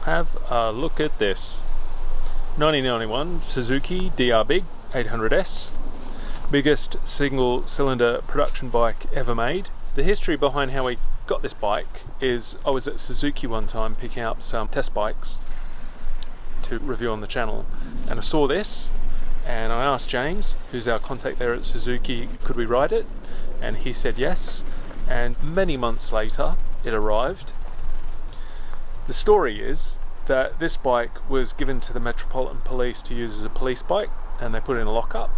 have a look at this 1991 Suzuki DRB 800S, biggest single cylinder production bike ever made. The history behind how we got this bike is I was at Suzuki one time picking up some test bikes to review on the channel, and I saw this and I asked James, who's our contact there at Suzuki, could we ride it, and he said yes, and many months later it arrived. The story is that this bike was given to the Metropolitan Police to use as a police bike, and they put it in a lockup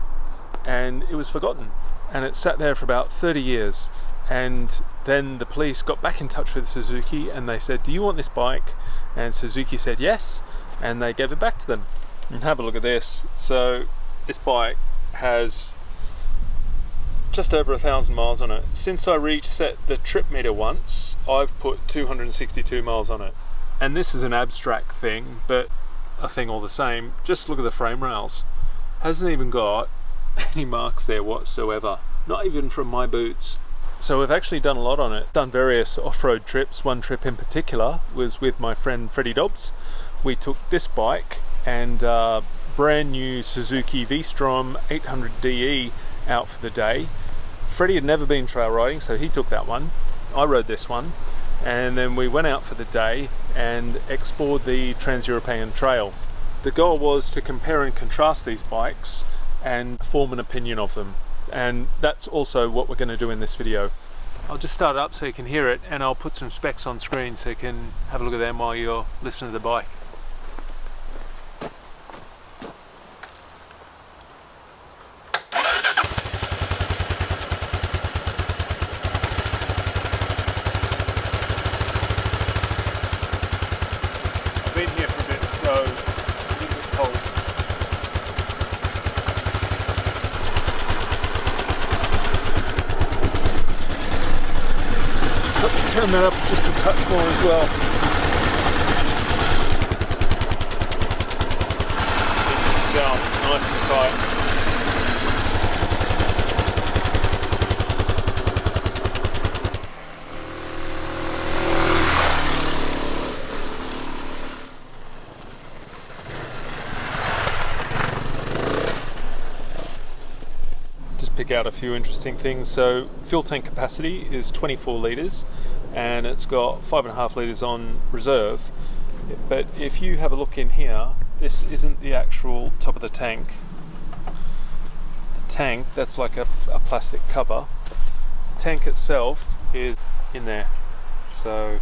and it was forgotten, and it sat there for about 30 years. And then the police got back in touch with Suzuki and they said, do you want this bike? And Suzuki said yes, and they gave it back to them. And have a look at this. So this bike has just over 1,000 miles on it. Since I reset the trip meter once, I've put 262 miles on it. And this is an abstract thing, but a thing all the same. Just look at the frame rails. Hasn't even got any marks there whatsoever, not even from my boots. So we've actually done a lot on it, done various off-road trips. One trip in particular was with my friend Freddie Dobbs. We took this bike and brand new Suzuki V-Strom 800DE out for the day. Freddie had never been trail riding, so he took that one. I rode this one, and then we went out for the day and explored the Trans-European Trail. The goal was to compare and contrast these bikes and form an opinion of them. And that's also what we're going to do in this video. I'll just start it up so you can hear it, and I'll put some specs on screen so you can have a look at them while you're listening to the bike. I've been here for a bit, so I'm a little bit cold. Turn that up just a touch more as well. It sounds nice and tight. Just pick out a few interesting things. So fuel tank capacity is 24 litres. And it's got 5.5 litres on reserve, but if you have a look in here, this isn't the actual top of the tank. The tank, that's like a plastic cover. The tank itself is in there. So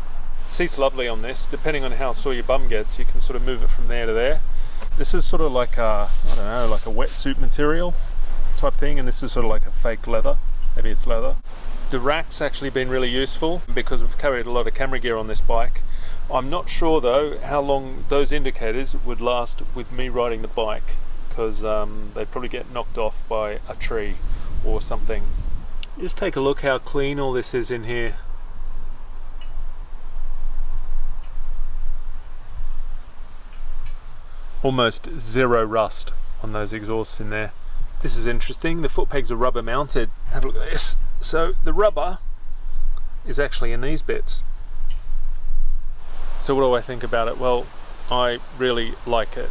the seat's lovely on this. Depending on how sore your bum gets, you can sort of move it from there to there. This is sort of like a, I don't know, like a wetsuit material type thing, and this is sort of like a fake leather. Maybe it's leather. The rack's actually been really useful because we've carried a lot of camera gear on this bike. I'm not sure though how long those indicators would last with me riding the bike, because they'd probably get knocked off by a tree or something. Just take a look how clean all this is in here. Almost zero rust on those exhausts in there. This is interesting. The foot pegs are rubber mounted. Have a look at this. So the rubber is actually in these bits. So what do I think about it? Well, I really like it.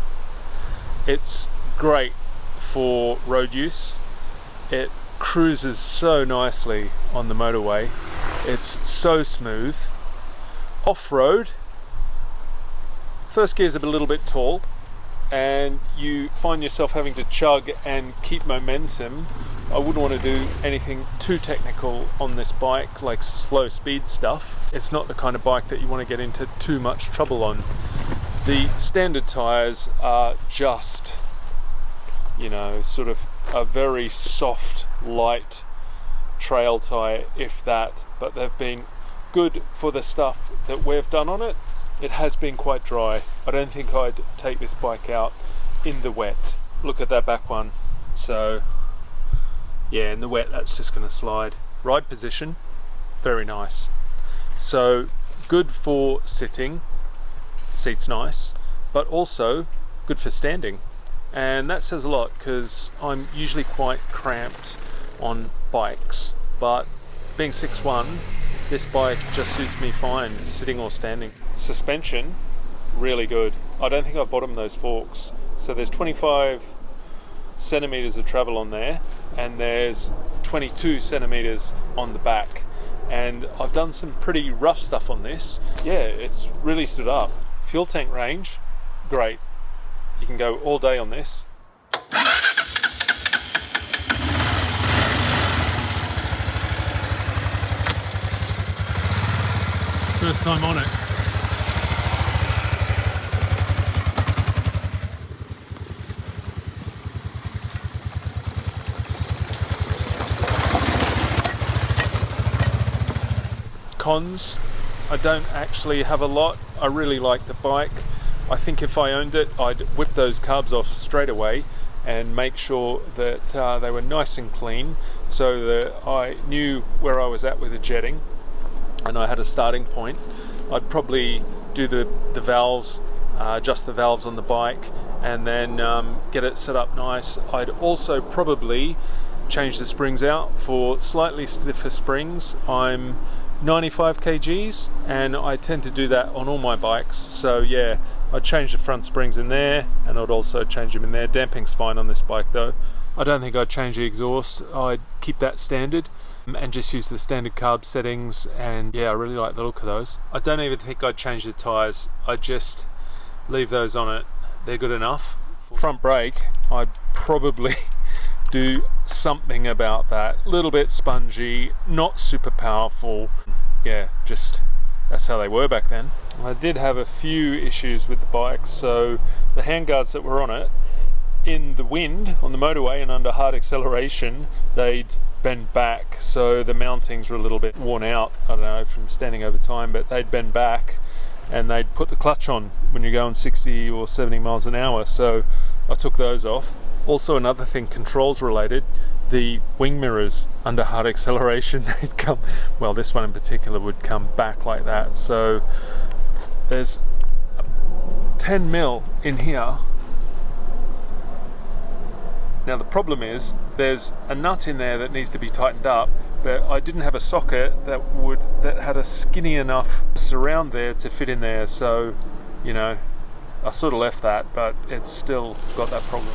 It's great for road use. It cruises so nicely on the motorway. It's so smooth. Off-road, first gear's a little bit tall, and you find yourself having to chug and keep momentum. I wouldn't want to do anything too technical on this bike, like slow speed stuff. It's not the kind of bike that you want to get into too much trouble on. The standard tyres are just, you know, sort of a very soft, light trail tyre, if that, but they've been good for the stuff that we've done on it. It has been quite dry. I don't think I'd take this bike out in the wet. Look at that back one. So yeah, in the wet that's just going to slide. Ride position, very nice. So good for sitting, seat's nice, but also good for standing. And that says a lot, because I'm usually quite cramped on bikes, but being 6'1", this bike just suits me fine, sitting or standing. Suspension really good. I don't think I've bottomed those forks. So there's 25 centimeters of travel on there, and there's 22 centimeters on the back. And I've done some pretty rough stuff on this. Yeah, it's really stood up. Fuel tank range, great. You can go all day on this. First time on it. Cons, I don't actually have a lot. I really like the bike. I think if I owned it, I'd whip those carbs off straight away and make sure that they were nice and clean, so that I knew where I was at with the jetting and I had a starting point. I'd probably do the valves, adjust the valves on the bike, and then get it set up nice. I'd also probably change the springs out for slightly stiffer springs. I'm 95 kgs and I tend to do that on all my bikes, so yeah, I'd change the front springs in there, and I'd also change them in there. Damping's fine on this bike though. I don't think I'd change the exhaust. I'd keep that standard and just use the standard carb settings, and yeah, I really like the look of those. I don't even think I'd change the tyres. I'd just leave those on it. They're good enough. Front brake, I'd probably do something about that. A little bit spongy, not super powerful. Yeah, just that's how they were back then. I did have a few issues with the bike. So the handguards that were on it, in the wind on the motorway and under hard acceleration, they'd bend back, so the mountings were a little bit worn out. I don't know, from standing over time, but they'd bend back and they'd put the clutch on when you're going 60 or 70 miles an hour, so I took those off. Also, another thing, controls related, the wing mirrors under hard acceleration, they'd come, well, this one in particular would come back like that. So there's 10 mil in here. Now the problem is there's a nut in there that needs to be tightened up, but I didn't have a socket that had a skinny enough surround there to fit in there, so you know, I sort of left that, but it's still got that problem.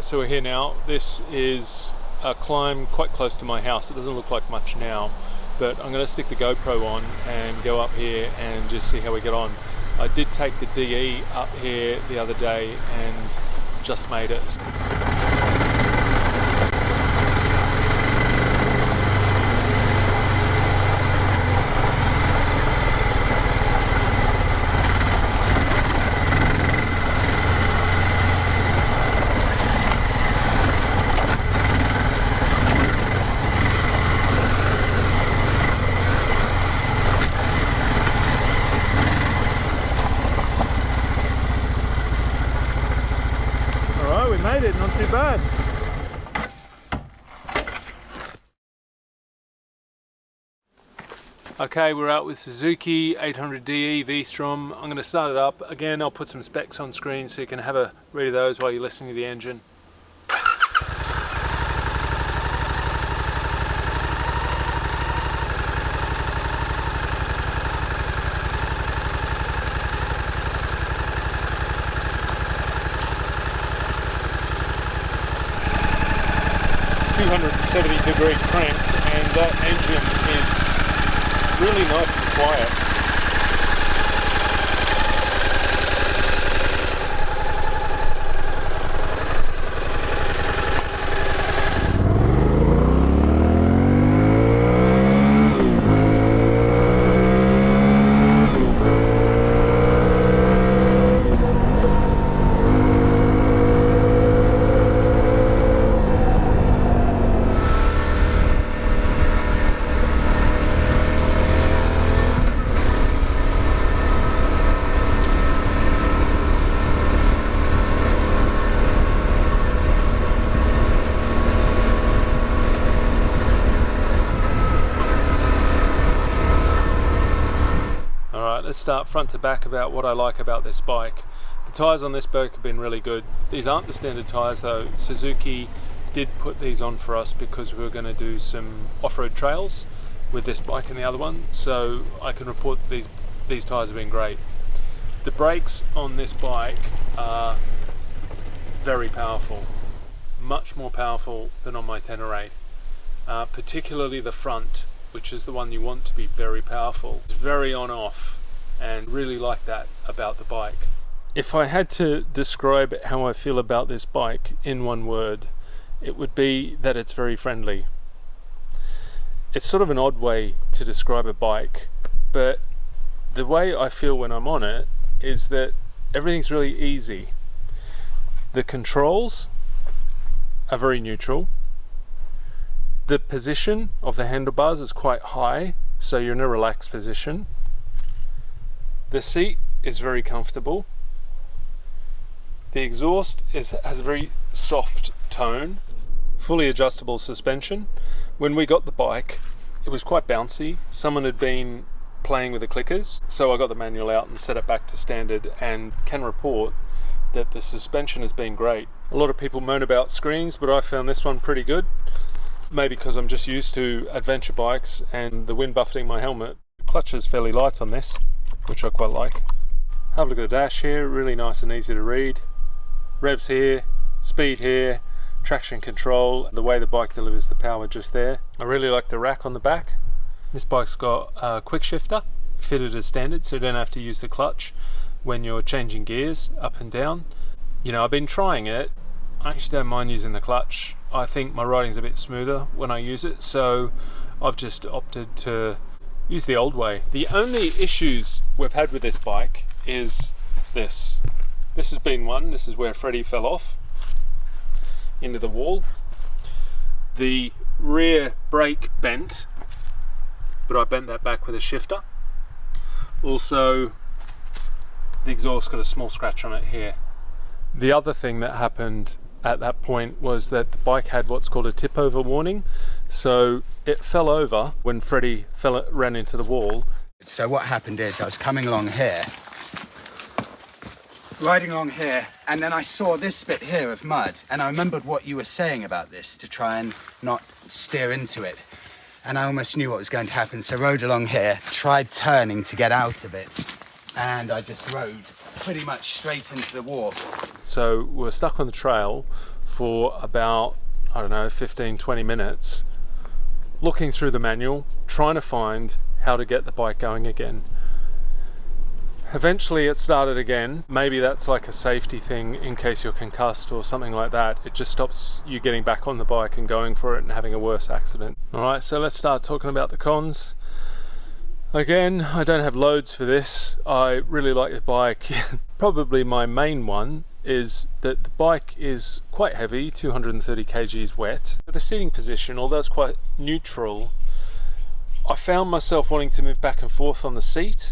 So we're here now. This is a climb quite close to my house. It doesn't look like much now, but I'm going to stick the GoPro on and go up here and just see how we get on. I did take the DE up here the other day and just made it. Made it, not too bad. Okay, we're out with Suzuki 800DE V-Strom. I'm going to start it up. Again, I'll put some specs on screen so you can have a read of those while you're listening to the engine. .70-degree crank, and that engine is really nice and quiet. start front to back about what I like about this bike. The tyres on this bike have been really good. These aren't the standard tyres though. Suzuki did put these on for us because we were going to do some off-road trails with this bike and the other one, so I can report these tyres have been great. The brakes on this bike are very powerful, much more powerful than on my Tenere, particularly the front, which is the one you want to be very powerful. It's very on-off, and really like that about the bike. If I had to describe how I feel about this bike in one word, it would be that it's very friendly. It's sort of an odd way to describe a bike, but the way I feel when I'm on it is that everything's really easy. The controls are very neutral. The position of the handlebars is quite high, so you're in a relaxed position. The seat is very comfortable. The exhaust has a very soft tone. Fully adjustable suspension. When we got the bike, it was quite bouncy. Someone had been playing with the clickers, so I got the manual out and set it back to standard, and can report that the suspension has been great. A lot of people moan about screens, but I found this one pretty good. Maybe because I'm just used to adventure bikes and the wind buffeting my helmet. The clutch is fairly light on this, which I quite like. Have a look at the dash here, really nice and easy to read. Revs here, speed here, traction control, the way the bike delivers the power just there. I really like the rack on the back. This bike's got a quick shifter fitted as standard, so you don't have to use the clutch when you're changing gears up and down. You know, I've been trying it. I actually don't mind using the clutch. I think my riding's a bit smoother when I use it, so I've just opted to use the old way. The only issues we've had with this bike is this. This has been one. This is where Freddie fell off into the wall. The rear brake bent, but I bent that back with a shifter. Also, the exhaust got a small scratch on it here. The other thing that happened at that point was that the bike had what's called a tip over warning, so it fell over when Freddie ran into the wall. So what happened is I was coming along here, riding along here, and then I saw this bit here of mud, and I remembered what you were saying about this to try and not steer into it, and I almost knew what was going to happen, so rode along here, tried turning to get out of it, and I just rode pretty much straight into the wall. So we're stuck on the trail for about, I don't know, 15-20 minutes, looking through the manual, trying to find how to get the bike going again. Eventually it started again. Maybe that's like a safety thing in case you're concussed or something like that. It just stops you getting back on the bike and going for it and having a worse accident. Alright, so let's start talking about the cons. Again, I don't have loads for this. I really like the bike. Probably my main one is that the bike is quite heavy, 230 kgs wet. The seating position, although it's quite neutral, I found myself wanting to move back and forth on the seat,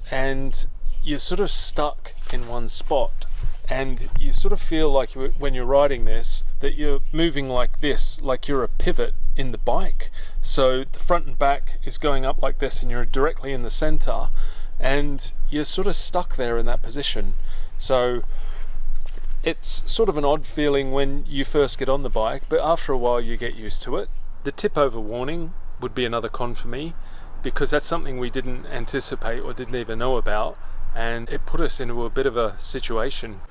and you're sort of stuck in one spot, and you sort of feel like when you're riding this that you're moving like this, like you're a pivot in the bike. So the front and back is going up like this and you're directly in the center, and you're sort of stuck there in that position. So it's sort of an odd feeling when you first get on the bike, but after a while you get used to it. The tip over warning would be another con for me, because that's something we didn't anticipate or didn't even know about, and it put us into a bit of a situation.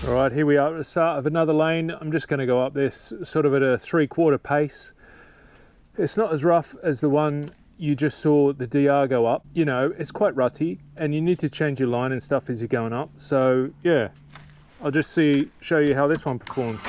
Alright, here we are at the start of another lane. I'm just going to go up this sort of at a 3/4 pace. It's not as rough as the one you just saw the DR go up. You know, it's quite rutty and you need to change your line and stuff as you're going up. So yeah, I'll just show you how this one performs.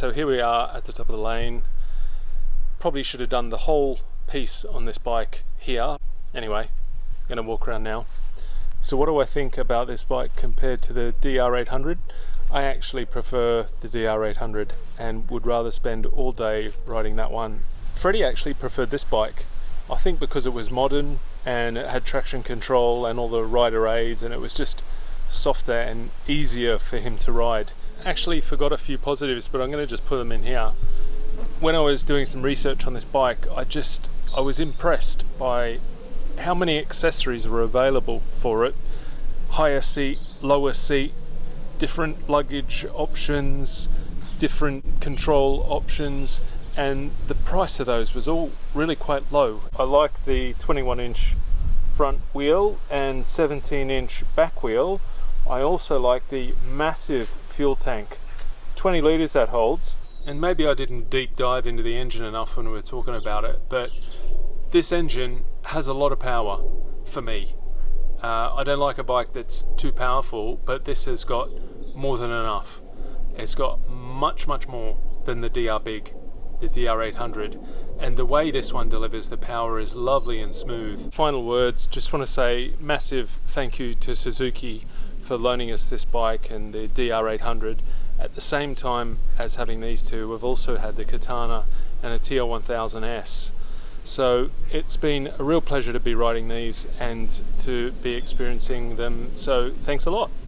so here we are at the top of the lane. Probably should have done the whole piece on this bike here. Anyway, I'm going to walk around now. So what do I think about this bike compared to the DR800? I actually prefer the DR800 and would rather spend all day riding that one. Freddie actually preferred this bike, I think because it was modern and it had traction control and all the rider aids, and it was just softer and easier for him to ride. Actually forgot a few positives, but I'm going to just put them in here. When I was doing some research on this bike, I was impressed by how many accessories were available for it. Higher seat, lower seat, different luggage options, different control options, and the price of those was all really quite low. I like the 21-inch front wheel and 17-inch back wheel. I also like the massive fuel tank, 20 litres that holds. And maybe I didn't deep dive into the engine enough when we were talking about it, but this engine has a lot of power for me. I don't like a bike that's too powerful, but this has got more than enough. It's got much more than the DR Big, the DR800, and the way this one delivers the power is lovely and smooth. Final words, just want to say massive thank you to Suzuki for loaning us this bike and the DR800. At the same time as having these two, we've also had the Katana and a TR1000S. So it's been a real pleasure to be riding these and to be experiencing them. So thanks a lot.